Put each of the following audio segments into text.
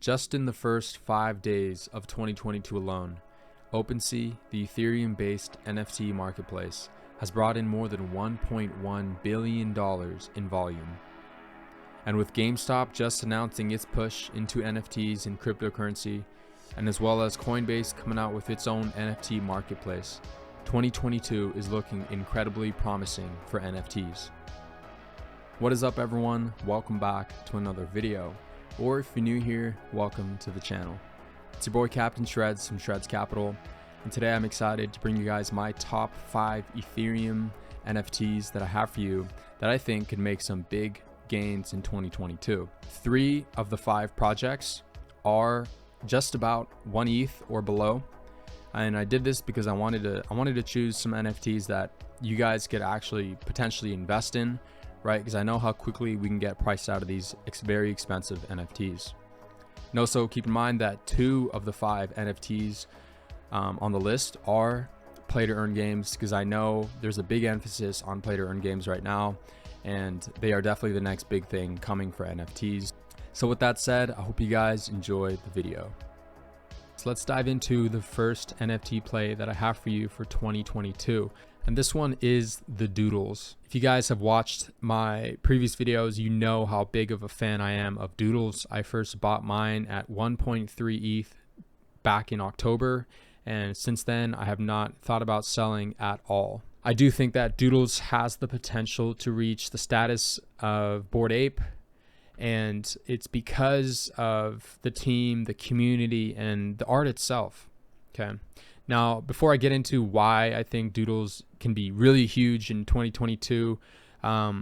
Just in the first 5 days of 2022 alone, OpenSea, the Ethereum-based NFT marketplace, has brought in more than $1.1 billion in volume. And with GameStop just announcing its push into NFTs and cryptocurrency, and as well as Coinbase coming out with its own NFT marketplace, 2022 is looking incredibly promising for NFTs. What is up, everyone? Welcome back to another video. Or if you're new here, welcome to the channel. It's your boy Captain Shreds from Shreds Capital, and today I'm excited to bring you guys my top 5 Ethereum NFTs that I have for you that I think could make some big gains in 2022. 3 of the 5 projects are just about 1 ETH or below, and I did this because I wanted to choose some NFTs that you guys could actually potentially invest in, right? Because I know how quickly we can get priced out of these very expensive NFTs. And also keep in mind that 2 of the 5 NFTs on the list are play to earn games, because I know there's a big emphasis on play to earn games right now, and they are definitely the next big thing coming for NFTs. So with that said, I hope you guys enjoy the video. So let's dive into the first NFT play that I have for you for 2022. And this one is the Doodles. If you guys have watched my previous videos, you know how big of a fan I am of Doodles. I first bought mine at 1.3 ETH back in October, and since then I have not thought about selling at all. I do think that Doodles has the potential to reach the status of Bored Ape, and it's because of the team, the community, and the art itself. Okay. Now, before I get into why I think Doodles can be really huge in 2022, I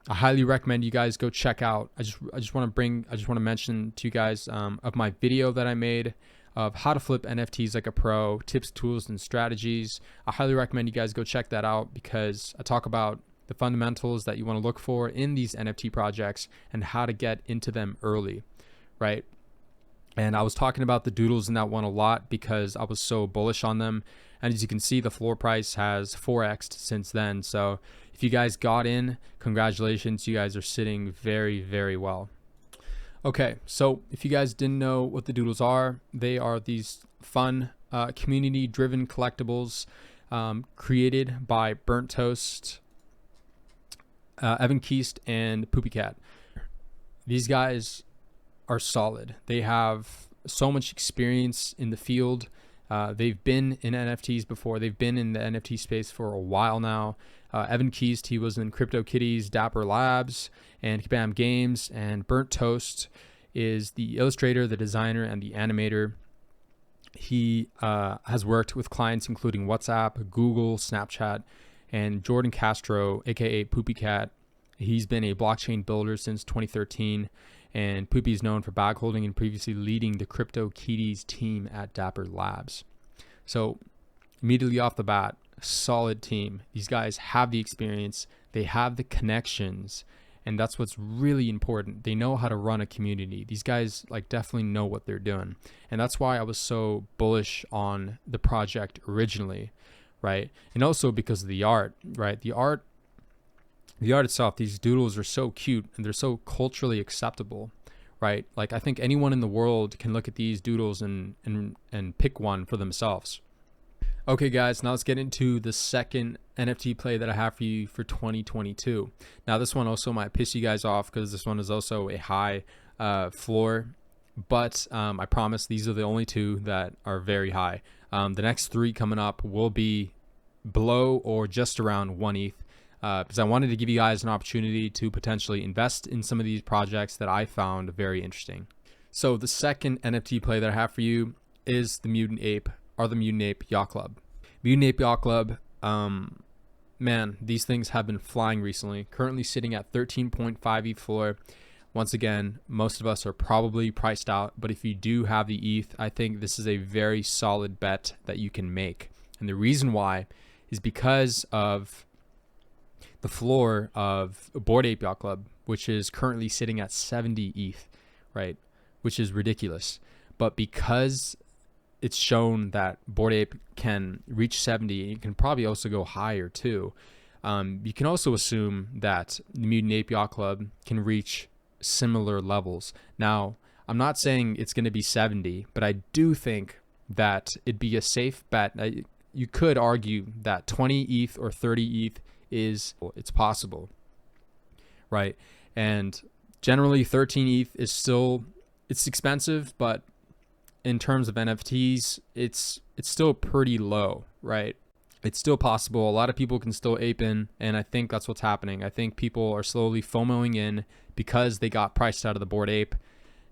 highly recommend you guys go check out. I just want to mention to you guys of my video that I made of how to flip NFTs like a pro, tips, tools, and strategies. I highly recommend you guys go check that out, because I talk about the fundamentals that you want to look for in these NFT projects and how to get into them early, right? And I was talking about the Doodles in that one a lot because I was so bullish on them. And as you can see, the floor price has 4x'd since then. So if you guys got in, congratulations. You guys are sitting very, very well. Okay, so if you guys didn't know what the Doodles are, they are these fun, community-driven collectibles created by Burnt Toast, Evan Keast, and Poopy Cat. These guys are solid. They have so much experience in the field. They've been in NFTs before. They've been in the NFT space for a while now. Evan Keast, he was in CryptoKitties, Dapper Labs, and Kabam Games. And Burnt Toast is the illustrator, the designer, and the animator. He has worked with clients including WhatsApp, Google, Snapchat, and Jordan Castro, aka Poopy Cat. He's been a blockchain builder since 2013. And Poopy is known for bag holding and previously leading the CryptoKitties team at Dapper Labs. So immediately off the bat, solid team. These guys have the experience, they have the connections, and that's what's really important. They know how to run a community. These guys definitely know what they're doing. And that's why I was so bullish on the project originally, right? And also because of the art, right? The art itself, these doodles are so cute and they're so culturally acceptable, right? I think anyone in the world can look at these doodles and pick one for themselves. Okay, guys, now let's get into the second NFT play that I have for you for 2022. Now, this one also might piss you guys off because this one is also a high floor, but I promise these are the only 2 that are very high. The next 3 coming up will be below or just around 1 ETH. Because I wanted to give you guys an opportunity to potentially invest in some of these projects that I found very interesting. So the second NFT play that I have for you is the Mutant Ape Yacht Club. Mutant Ape Yacht Club, man, these things have been flying recently. Currently sitting at 13.5 ETH floor. Once again, most of us are probably priced out, but if you do have the ETH, I think this is a very solid bet that you can make. And the reason why is because of the floor of Bored Ape Yacht Club, which is currently sitting at 70 ETH, right? Which is ridiculous. But because it's shown that Bored Ape can reach 70, and it can probably also go higher too, you can also assume that the Mutant Ape Yacht Club can reach similar levels. Now, I'm not saying it's going to be 70, but I do think that it'd be a safe bet. You could argue that 20 ETH or 30 ETH it's possible, right? And generally 13 ETH is still, it's expensive, but in terms of NFTs, it's still pretty low, right? It's still possible. A lot of people can still ape in, and I think that's what's happening. I think people are slowly FOMOing in because they got priced out of the Bored Ape,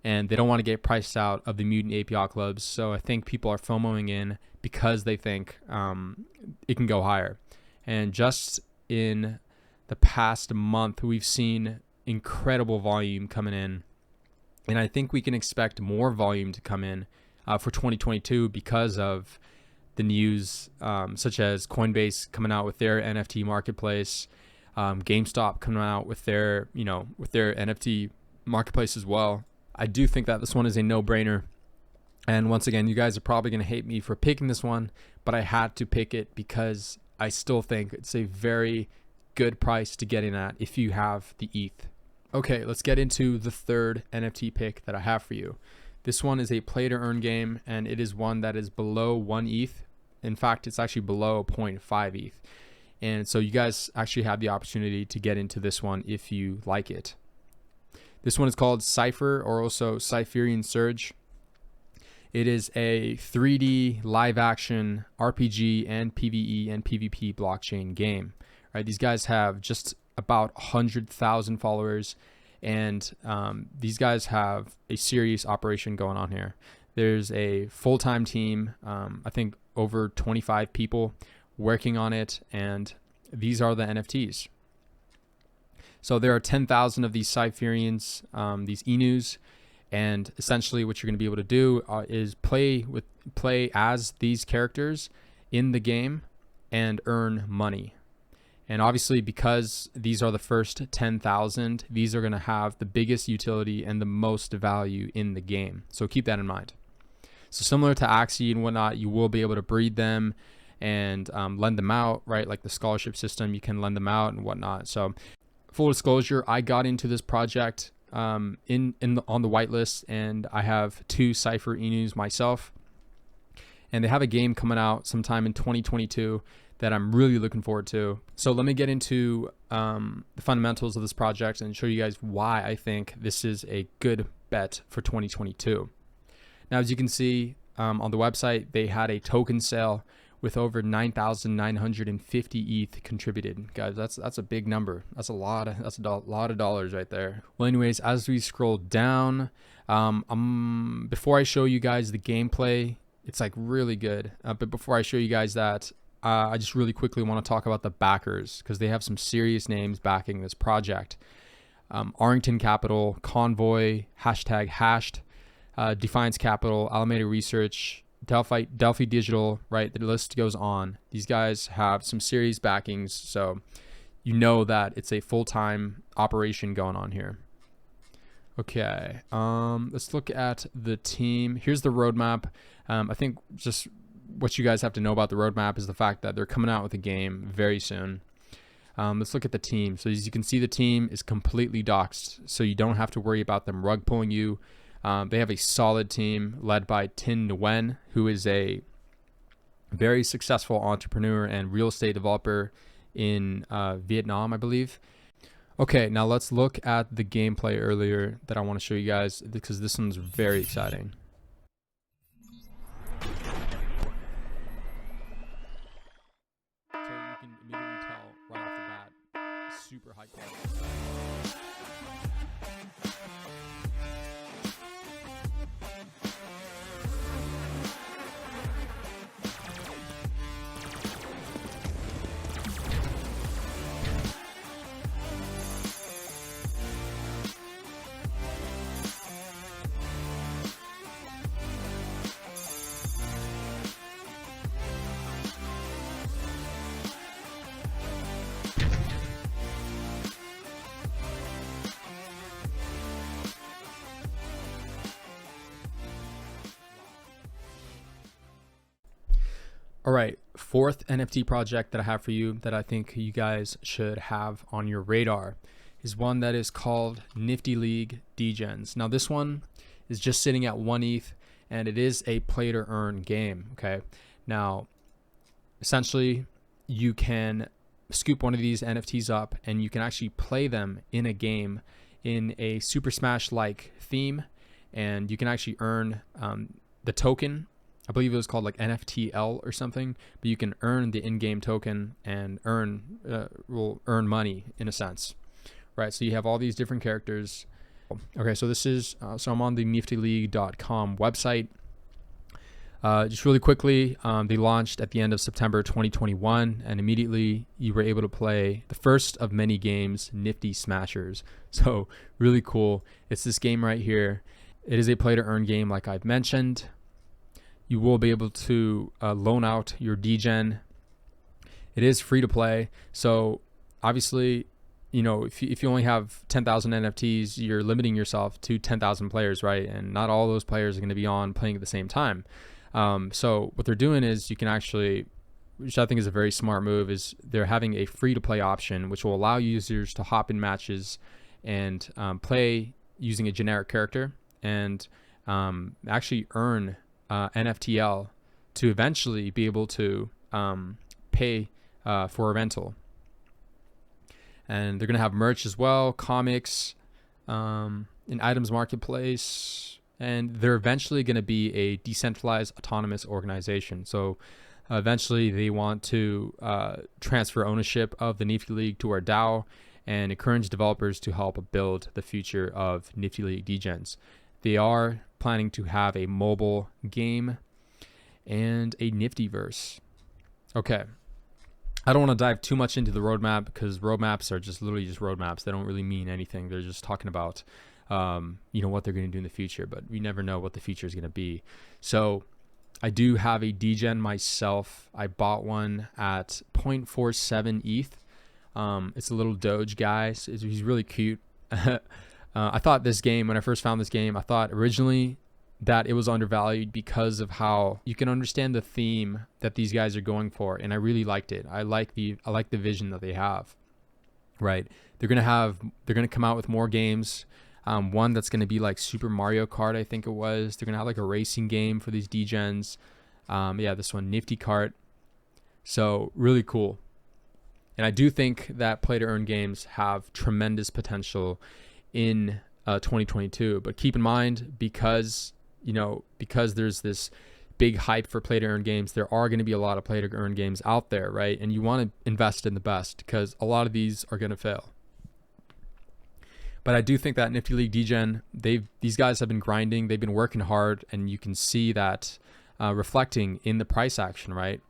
and they don't want to get priced out of the Mutant Ape Yacht Clubs. So I think people are FOMOing in because they think it can go higher. And just in the past month, we've seen incredible volume coming in, and I think we can expect more volume to come in for 2022 because of the news, such as Coinbase coming out with their NFT marketplace, GameStop coming out with their NFT marketplace as well. I do think that this one is a no-brainer. And once again, you guys are probably going to hate me for picking this one, but I had to pick it because I still think it's a very good price to get in at if you have the ETH. Okay, let's get into the third NFT pick that I have for you. This one is a play to earn game, and it is one that is below 1 ETH. In fact, it's actually below 0.5 ETH. And so you guys actually have the opportunity to get into this one if you like it. This one is called Cypher, or also Cypherian Surge. It is a 3D live action RPG and PvE and PvP blockchain game. Right? These guys have just about 100,000 followers, and these guys have a serious operation going on here. There's a full-time team, I think over 25 people working on it, and these are the NFTs. So there are 10,000 of these Cypherians, these Enus, and essentially what you're going to be able to do is play as these characters in the game and earn money. And obviously, because these are the first 10,000, these are going to have the biggest utility and the most value in the game. So keep that in mind. So similar to Axie and whatnot, you will be able to breed them and lend them out, right? Like the scholarship system, you can lend them out and whatnot. So full disclosure, I got into this project on the whitelist, and I have 2 Cypher Enus myself. And they have a game coming out sometime in 2022 that I'm really looking forward to. So let me get into the fundamentals of this project and show you guys why I think this is a good bet for 2022. Now, as you can see on the website, they had a token sale with over 9,950 ETH contributed. Guys, that's a big number. That's a lot of dollars right there. Well, anyways, as we scroll down, before I show you guys the gameplay, it's like really good. But before I show you guys that, I just really quickly want to talk about the backers, because they have some serious names backing this project. Arlington Capital, Convoy, #hashed, Defiance Capital, Alameda Research, Delphi Digital, right? The list goes on. These guys have some serious backings, so you know that it's a full-time operation going on here. Okay, let's look at the team. Here's the roadmap. I think just what you guys have to know about the roadmap is the fact that they're coming out with a game very soon. Let's look at the team. So as you can see, the team is completely doxed, so you don't have to worry about them rug pulling you. They have a solid team led by Tin Nguyen, who is a very successful entrepreneur and real estate developer in Vietnam, I believe. Okay, now let's look at the gameplay earlier that I want to show you guys, because this one's very exciting. So you can immediately tell right off the bat, super high quality. All right, fourth NFT project that I have for you that I think you guys should have on your radar is one that is called Nifty League Degens. Now this one is just sitting at 1 ETH, and it is a play to earn game. Okay, now essentially you can scoop one of these NFTs up and you can actually play them in a game in a Super Smash like theme, and you can actually earn the token. I believe it was called like NFTL or something, but you can earn the in-game token and will earn money in a sense, right? So you have all these different characters. Okay, so this is so I'm on the niftyleague.com website. Just really quickly, they launched at the end of September 2021, and immediately you were able to play the first of many games, Nifty Smashers. So really cool. It's this game right here. It is a play to earn game, like I've mentioned. You will be able to loan out your degen. It is free to play. So obviously, you know, if you only have 10,000 NFTs, you're limiting yourself to 10,000 players, right? And not all those players are going to be on playing at the same time. So what they're doing is you can actually, which I think is a very smart move, is they're having a free to play option, which will allow users to hop in matches and play using a generic character and actually earn NFTL to eventually be able to pay for a rental. And they're going to have merch as well, comics, an items marketplace, and they're eventually going to be a decentralized autonomous organization. So eventually they want to transfer ownership of the Nifty League to our DAO and encourage developers to help build the future of Nifty League degens. They are planning to have a mobile game and a Niftyverse. Okay. I don't want to dive too much into the roadmap because roadmaps are just literally just roadmaps. They don't really mean anything. They're just talking about, you know, what they're going to do in the future, but we never know what the future is going to be. So I do have a degen myself. I bought one at 0.47 ETH. It's a little Doge guy. He's really cute. I thought this game, when I first found this game, I thought originally that it was undervalued because of how you can understand the theme that these guys are going for, and I really liked it. I like the vision that they have. Right? They're gonna come out with more games. One that's gonna be like Super Mario Kart, I think it was. They're gonna have like a racing game for these degens. Yeah, this one, Nifty Kart. So really cool. And I do think that play to earn games have tremendous potential in 2022, but keep in mind, because there's this big hype for play to earn games, there are going to be a lot of play to earn games out there, right? And you want to invest in the best because a lot of these are going to fail. But I do think that Nifty League degen, these guys have been grinding, they've been working hard, and you can see that reflecting in the price action, right?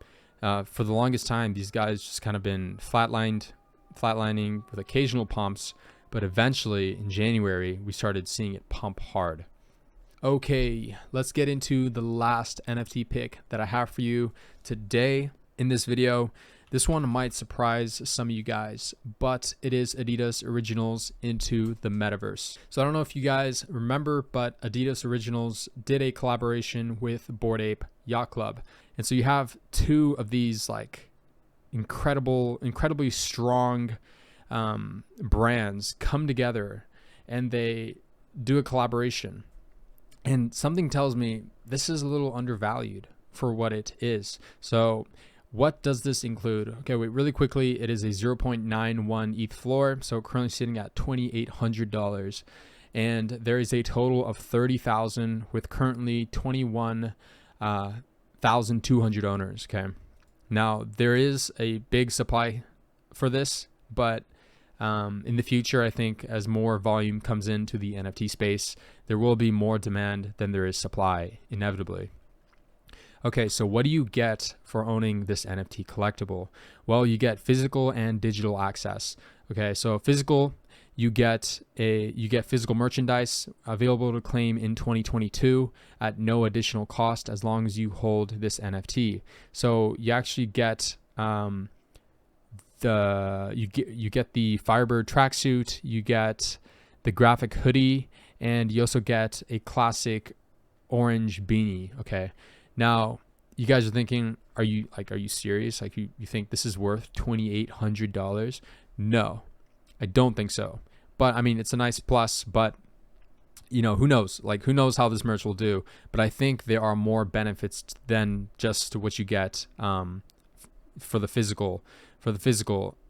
For the longest time, these guys just kind of been flatlining with occasional pumps. But eventually in January, we started seeing it pump hard. Okay, let's get into the last NFT pick that I have for you today in this video. This one might surprise some of you guys, but it is Adidas Originals into the metaverse. So I don't know if you guys remember, but Adidas Originals did a collaboration with Bored Ape Yacht Club. And so you have two of these like incredibly strong brands come together and they do a collaboration, and something tells me this is a little undervalued for what it is. So what does this include? Okay, wait, really quickly, it is a 0.91 ETH floor, so currently sitting at $2,800, and there is a total of 30,000 with currently 21,200 owners. Okay, now there is a big supply for this, but in the future, I think as more volume comes into the NFT space, there will be more demand than there is supply, inevitably. Okay, so what do you get for owning this NFT collectible? Well, you get physical and digital access. Okay, so physical, you get physical merchandise available to claim in 2022 at no additional cost as long as you hold this NFT. So you actually get you get the Firebird tracksuit, you get the graphic hoodie, and you also get a classic orange beanie. Okay, now you guys are thinking, are you serious? Like you think this is worth $2,800? No, I don't think so. But I mean, it's a nice plus, but who knows? Like, who knows how this merch will do? But I think there are more benefits than just what you get for the physical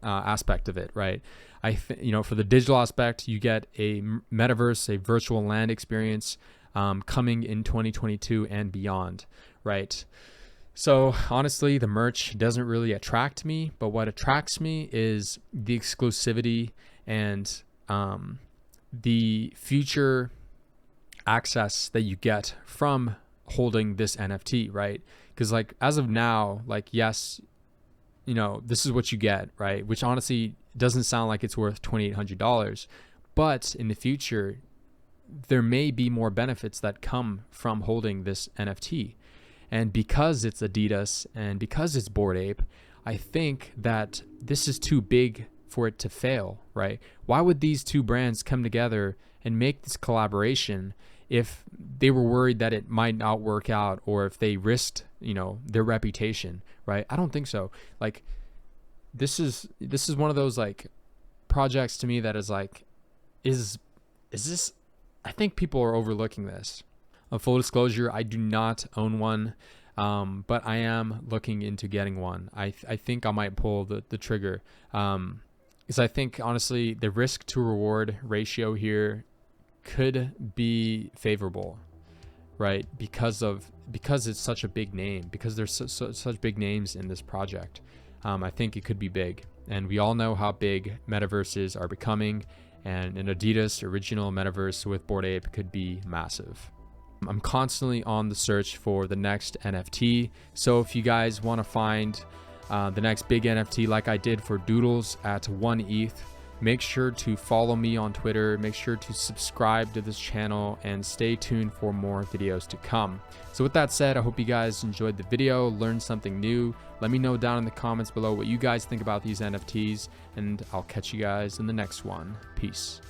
aspect of it, right? For the digital aspect, you get a metaverse, a virtual land experience coming in 2022 and beyond, right? So honestly, the merch doesn't really attract me, but what attracts me is the exclusivity and the future access that you get from holding this NFT, right? Because like as of now, like, yes, this is what you get, right? Which honestly doesn't sound like it's worth $2,800, but in the future, there may be more benefits that come from holding this NFT. And because it's Adidas and because it's Bored Ape, I think that this is too big for it to fail, right? Why would these two brands come together and make this collaboration if they were worried that it might not work out, or if they risked, their reputation, right? I don't think so. Like, this is one of those like projects to me that is like, is this? I think people are overlooking this. A full disclosure, I do not own one, but I am looking into getting one. I think I might pull the trigger, because I think honestly the risk to reward ratio here could be favorable, right? Because it's such a big name, because there's such big names in this project. I think it could be big, and we all know how big metaverses are becoming, and an Adidas original metaverse with Bored Ape could be massive. I'm constantly on the search for the next NFT, so if you guys want to find the next big NFT like I did for Doodles at 1 ETH, make sure to follow me on Twitter, make sure to subscribe to this channel, and stay tuned for more videos to come. So with that said, I hope you guys enjoyed the video, learned something new. Let me know down in the comments below what you guys think about these NFTs, and I'll catch you guys in the next one. Peace.